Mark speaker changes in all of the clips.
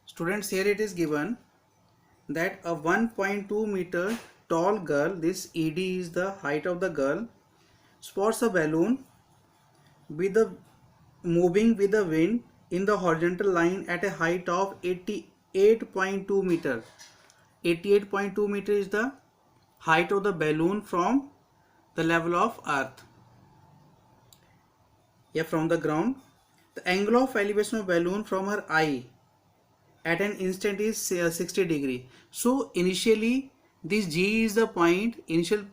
Speaker 1: Students, here it is given that a 1.2 meter tall girl, this ED is the height of the girl, spots a balloon with the moving with the wind in the horizontal line at a height of 88.2 meter. 88.2 meter is the height of the balloon from the level of earth, from the ground. The angle of elevation of balloon from her eye at an instant is 60 degree. So initially this G is the point, initial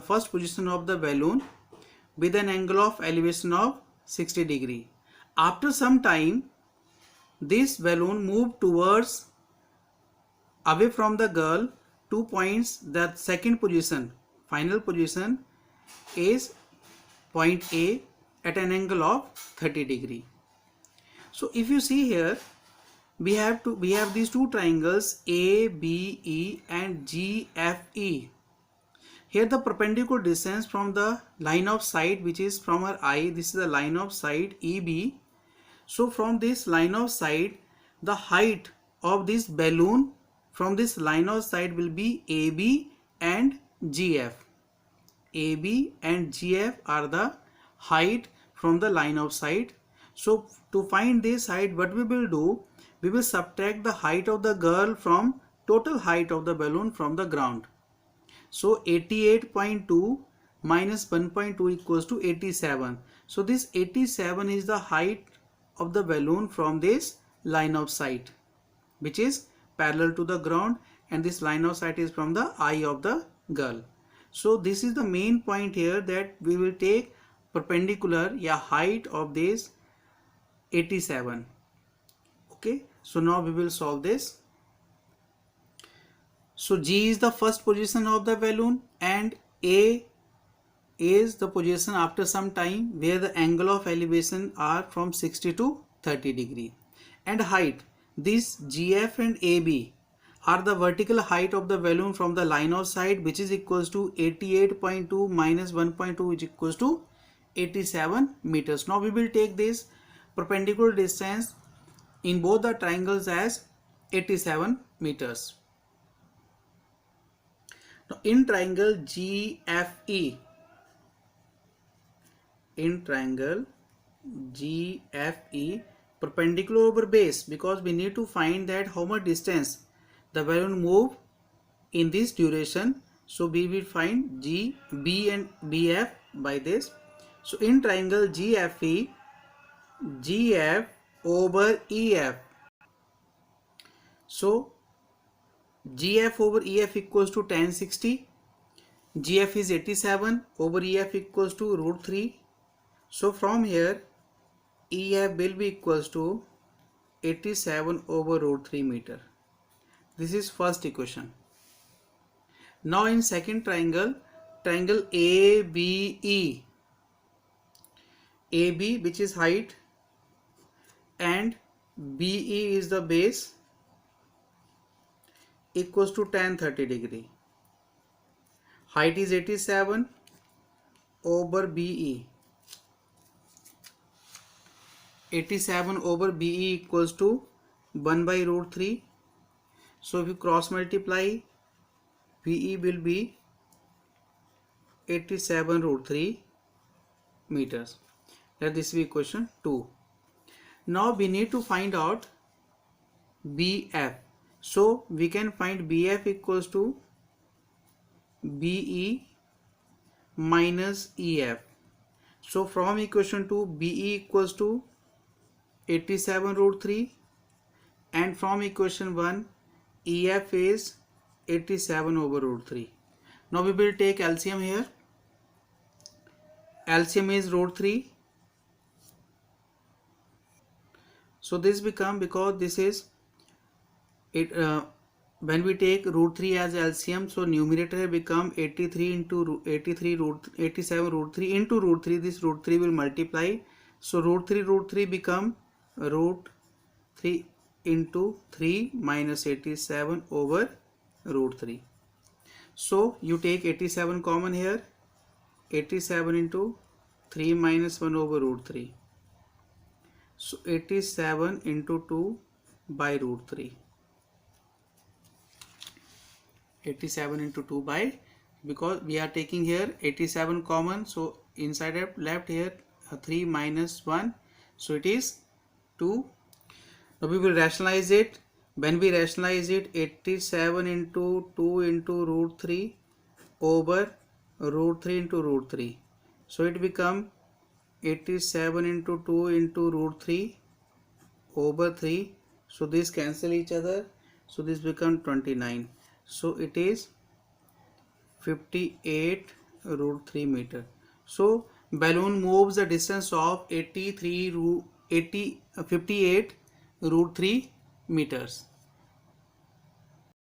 Speaker 1: first position of the balloon with an angle of elevation of 60 degree. After some time this balloon moved towards away from the girl 2 points. The second position, final position, is point A at an angle of 30 degree. So if you see here, we have these two triangles ABE and GFE. Here the perpendicular distance from the line of sight, which is from our eye, this is the line of sight EB. So from this line of sight, the height of this balloon from this line of sight will be AB and GF. AB and GF are the height from the line of sight. So to find this height, what we will do, we will subtract the height of the girl from total height of the balloon from the ground. So 88.2 minus 1.2 equals to 87. So this 87 is the height of the balloon from this line of sight, which is parallel to the ground, and this line of sight is from the eye of the girl. So this is the main point here, that we will take perpendicular height of this 87. Okay, so now we will solve this. So G is the first position of the balloon and A is the position after some time where the angle of elevation are from 60 to 30 degree. And height, this GF and AB are the vertical height of the balloon from the line of sight, which is equals to 88.2 minus 1.2, which equals to 87 meters. Now we will take this perpendicular distance in both the triangles as 87 meters. Now in triangle GFE, perpendicular over base, because we need to find that how much distance the balloon move in this duration. So we will find G, B and BF by this. So in triangle GFE, GF over EF. So GF over EF equals to 1060. GF is 87 over EF equals to root 3. So from here EF will be equals to 87 over root 3 meter. This is first equation. Now in second triangle, triangle ABE, AB which is height and BE is the base, equals to tan 30 degree. Height is 87 over BE. 87 over BE equals to 1 by root 3. So if you cross multiply, BE will be 87 root 3 meters. Let this be question 2. Now we need to find out BF. So we can find BF equals to BE minus EF. So from equation 2, BE equals to 87 root 3, and from equation 1 EF is 87 over root 3. Now we will take LCM here. LCM is root 3. So this become, because this is it, when we take root 3 as LCM, so numerator become 83 into 87 root 3 into root 3. This root 3 will multiply. So root 3 become root 3 into 3 minus 87 over root 3. So you take 87 common here. 87 into 3 minus 1 over root 3. So 87 into 2 by root 3. 87 into 2 by, because we are taking here 87 common, so inside of left here 3 minus 1, so it is 2. Now we will rationalize it. When we rationalize it, 87 into 2 into root 3 over root 3 into root 3, so it become 87 into 2 into root 3 over 3, so this cancel each other, so this become 29, so it is 58 root 3 meter. So balloon moves the distance of 58 root 3 meters.